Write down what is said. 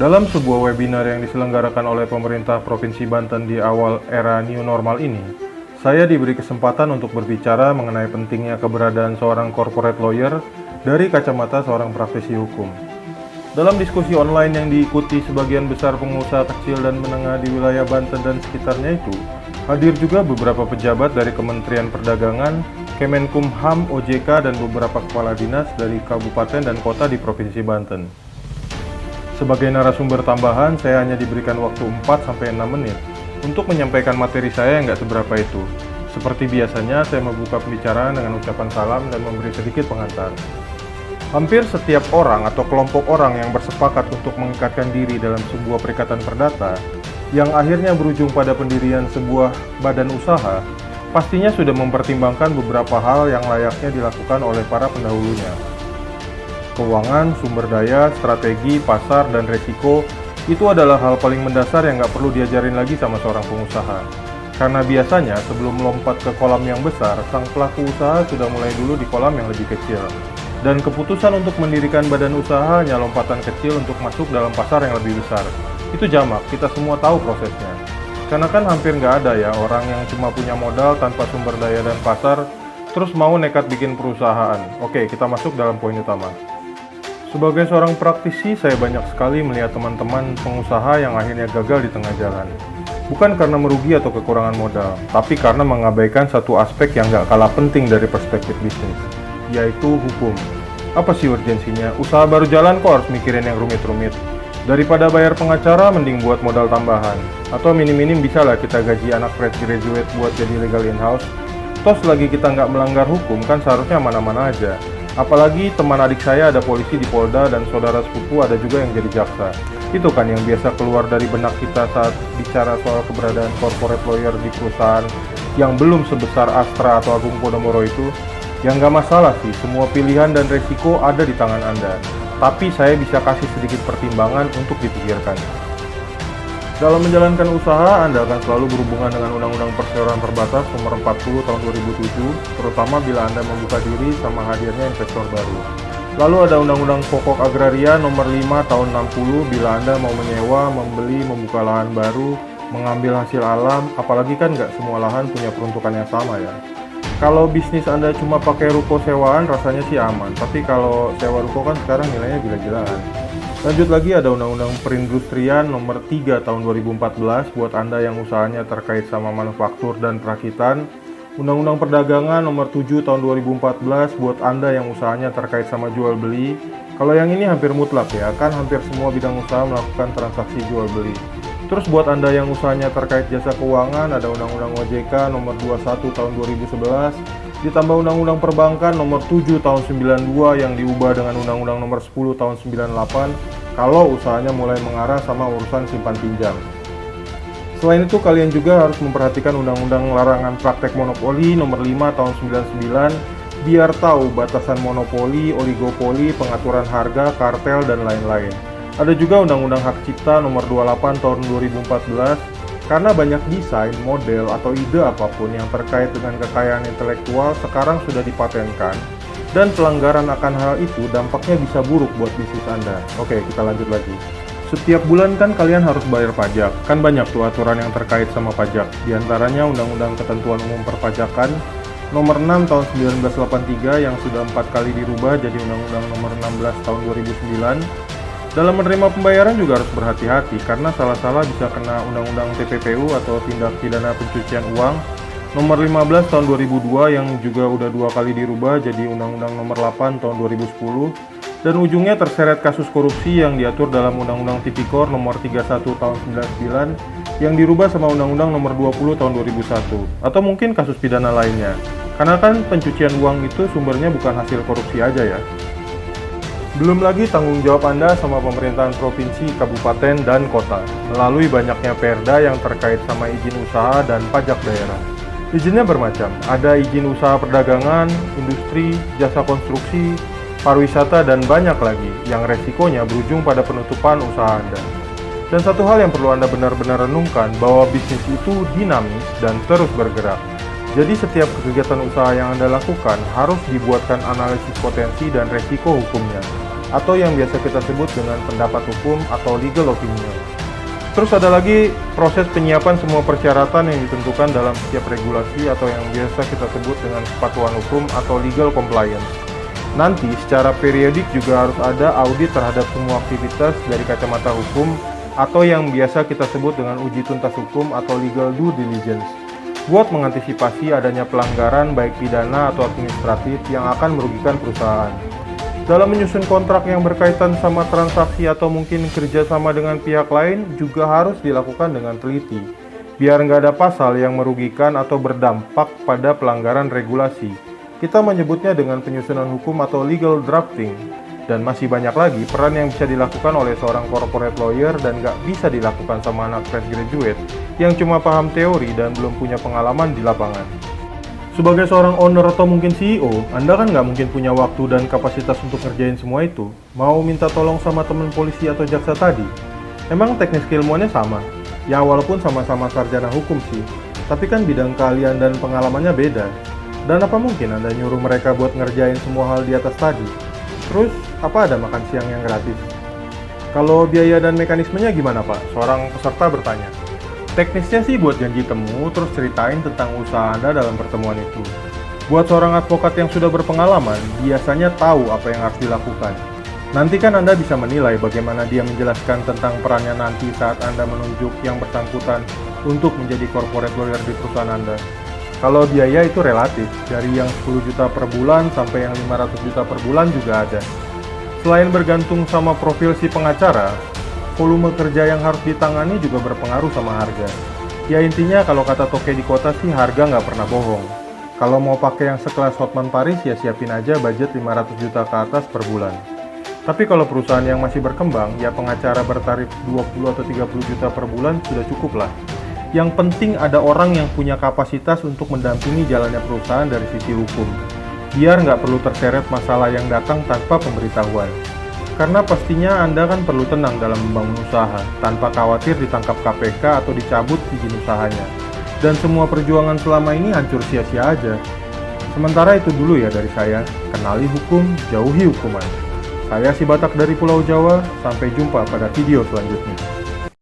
Dalam sebuah webinar yang diselenggarakan oleh pemerintah Provinsi Banten di awal era new normal ini, saya diberi kesempatan untuk berbicara mengenai pentingnya keberadaan seorang corporate lawyer dari kacamata seorang praktisi hukum. Dalam diskusi online yang diikuti sebagian besar pengusaha kecil dan menengah di wilayah Banten dan sekitarnya itu, hadir juga beberapa pejabat dari Kementerian Perdagangan, Kemenkumham, OJK, dan beberapa kepala dinas dari kabupaten dan kota di Provinsi Banten. Sebagai narasumber tambahan, saya hanya diberikan waktu 4-6 menit untuk menyampaikan materi saya yang nggak seberapa itu. Seperti biasanya, saya membuka pembicaraan dengan ucapan salam dan memberi sedikit pengantar. Hampir setiap orang atau kelompok orang yang bersepakat untuk mengikatkan diri dalam sebuah perikatan perdata, yang akhirnya berujung pada pendirian sebuah badan usaha, pastinya sudah mempertimbangkan beberapa hal yang layaknya dilakukan oleh para pendahulunya. Keuangan, sumber daya, strategi, pasar, dan resiko itu adalah hal paling mendasar yang nggak perlu diajarin lagi sama seorang pengusaha. Karena biasanya sebelum melompat ke kolam yang besar, sang pelaku usaha sudah mulai dulu di kolam yang lebih kecil. Dan keputusan untuk mendirikan badan usaha hanya lompatan kecil untuk masuk dalam pasar yang lebih besar. Itu jamak, kita semua tahu prosesnya. Karena kan hampir nggak ada ya orang yang cuma punya modal tanpa sumber daya dan pasar, terus mau nekat bikin perusahaan. Oke, kita masuk dalam poin utama. Sebagai seorang praktisi, saya banyak sekali melihat teman-teman pengusaha yang akhirnya gagal di tengah jalan. Bukan karena merugi atau kekurangan modal, tapi karena mengabaikan satu aspek yang gak kalah penting dari perspektif bisnis, yaitu hukum. Apa sih urgensinya? Usaha baru jalan kok harus mikirin yang rumit-rumit? Daripada bayar pengacara, mending buat modal tambahan. Atau minim-minim bisa lah kita gaji anak fresh graduate buat jadi legal in-house. Tos lagi kita nggak melanggar hukum, kan seharusnya mana-mana aja. Apalagi teman adik saya ada polisi di Polda dan saudara sepupu ada juga yang jadi jaksa. Itu kan yang biasa keluar dari benak kita saat bicara soal keberadaan corporate lawyer di perusahaan yang belum sebesar Astra atau Agung Podomoro itu. Yang nggak masalah sih, semua pilihan dan resiko ada di tangan Anda. Tapi saya bisa kasih sedikit pertimbangan untuk dipikirkan. Dalam menjalankan usaha, Anda akan selalu berhubungan dengan Undang-Undang Perseroan Terbatas Nomor 40 Tahun 2007, terutama bila Anda membuka diri sama hadirnya investor baru. Lalu ada Undang-Undang Pokok Agraria Nomor 5 Tahun 60 bila Anda mau menyewa, membeli, membuka lahan baru, mengambil hasil alam, apalagi kan nggak semua lahan punya peruntukan yang sama ya. Kalau bisnis Anda cuma pakai ruko sewaan, rasanya sih aman, tapi kalau sewa ruko kan sekarang nilainya gila-gilaan. Lanjut lagi ada Undang-Undang Perindustrian Nomor 3 Tahun 2014 buat Anda yang usahanya terkait sama manufaktur dan perakitan. Undang-Undang Perdagangan Nomor 7 Tahun 2014 buat Anda yang usahanya terkait sama jual beli. Kalau yang ini hampir mutlak ya, kan hampir semua bidang usaha melakukan transaksi jual beli. Terus buat Anda yang usahanya terkait jasa keuangan ada Undang-Undang OJK Nomor 21 Tahun 2011. Ditambah Undang-Undang Perbankan Nomor 7 Tahun 92 yang diubah dengan Undang-Undang Nomor 10 Tahun 98 kalau usahanya mulai mengarah sama urusan simpan pinjam. Selain itu kalian juga harus memperhatikan Undang-Undang Larangan Praktek Monopoli Nomor 5 Tahun 99 biar tahu batasan monopoli, oligopoli, pengaturan harga, kartel, dan lain-lain. Ada juga Undang-Undang Hak Cipta Nomor 28 Tahun 2014 karena banyak desain, model, atau ide apapun yang terkait dengan kekayaan intelektual sekarang sudah dipatenkan dan pelanggaran akan hal itu dampaknya bisa buruk buat bisnis Anda. Oke, kita lanjut lagi. Setiap bulan kan kalian harus bayar pajak. Kan banyak tuh aturan yang terkait sama pajak. Di antaranya Undang-Undang Ketentuan Umum Perpajakan Nomor 6 Tahun 1983 yang sudah 4 kali dirubah jadi Undang-Undang Nomor 16 Tahun 2009. Dalam menerima pembayaran juga harus berhati-hati karena salah-salah bisa kena Undang-Undang TPPU atau Tindak Pidana Pencucian Uang Nomor 15 Tahun 2002 yang juga udah 2 kali dirubah jadi Undang-Undang Nomor 8 Tahun 2010 dan ujungnya terseret kasus korupsi yang diatur dalam Undang-Undang Tipikor Nomor 31 Tahun 99 yang dirubah sama Undang-Undang Nomor 20 Tahun 2001 atau mungkin kasus pidana lainnya. Karena kan pencucian uang itu sumbernya bukan hasil korupsi aja ya. Belum lagi tanggung jawab Anda sama pemerintahan provinsi, kabupaten, dan kota melalui banyaknya perda yang terkait sama izin usaha dan pajak daerah. Izinnya bermacam, ada izin usaha perdagangan, industri, jasa konstruksi, pariwisata, dan banyak lagi yang resikonya berujung pada penutupan usaha Anda. Dan satu hal yang perlu Anda benar-benar renungkan bahwa bisnis itu dinamis dan terus bergerak. Jadi setiap kegiatan usaha yang Anda lakukan harus dibuatkan analisis potensi dan resiko hukumnya. atau yang biasa kita sebut dengan pendapat hukum atau legal opinion. Terus ada lagi proses penyiapan semua persyaratan yang ditentukan dalam setiap regulasi atau yang biasa kita sebut dengan kepatuhan hukum atau legal compliance. Nanti secara periodik juga harus ada audit terhadap semua aktivitas dari kacamata hukum atau yang biasa kita sebut dengan uji tuntas hukum atau legal due diligence, buat mengantisipasi adanya pelanggaran baik pidana atau administratif yang akan merugikan perusahaan. Dalam menyusun kontrak yang berkaitan sama transaksi atau mungkin kerjasama dengan pihak lain juga harus dilakukan dengan teliti, biar nggak ada pasal yang merugikan atau berdampak pada pelanggaran regulasi. Kita menyebutnya dengan penyusunan hukum atau legal drafting. Dan masih banyak lagi peran yang bisa dilakukan oleh seorang corporate lawyer dan nggak bisa dilakukan sama anak fresh graduate yang cuma paham teori dan belum punya pengalaman di lapangan. Sebagai seorang owner atau mungkin CEO, Anda kan nggak mungkin punya waktu dan kapasitas untuk ngerjain semua itu. Mau minta tolong sama teman polisi atau jaksa tadi? Emang teknis keilmuannya sama? Ya walaupun sama-sama sarjana hukum sih, tapi kan bidang keahlian dan pengalamannya beda. Dan apa mungkin Anda nyuruh mereka buat ngerjain semua hal di atas tadi? Terus, apa ada makan siang yang gratis? Kalau biaya dan mekanismenya gimana Pak? Seorang peserta bertanya. Teknisnya sih buat janji temu, terus ceritain tentang usaha Anda dalam pertemuan itu. Buat seorang advokat yang sudah berpengalaman, biasanya tahu apa yang harus dilakukan. Nanti kan Anda bisa menilai bagaimana dia menjelaskan tentang perannya nanti saat Anda menunjuk yang bersangkutan untuk menjadi corporate lawyer di perusahaan Anda. Kalau biaya itu relatif, dari yang 10 juta per bulan sampai yang 500 juta per bulan juga ada. Selain bergantung sama profil si pengacara, volume kerja yang harus ditangani juga berpengaruh sama harga. Ya intinya kalau kata toke di kota sih harga nggak pernah bohong. Kalau mau pakai yang sekelas Hotman Paris ya siapin aja budget 500 juta ke atas per bulan. Tapi kalau perusahaan yang masih berkembang ya pengacara bertarif 20 atau 30 juta per bulan sudah cukup lah. Yang penting ada orang yang punya kapasitas untuk mendampingi jalannya perusahaan dari sisi hukum. Biar nggak perlu terseret masalah yang datang tanpa pemberitahuan. Karena pastinya Anda kan perlu tenang dalam membangun usaha, tanpa khawatir ditangkap KPK atau dicabut izin usahanya. Dan semua perjuangan selama ini hancur sia-sia aja. Sementara itu dulu ya dari saya, kenali hukum, jauhi hukuman. Saya si Batak dari Pulau Jawa, sampai jumpa pada video selanjutnya.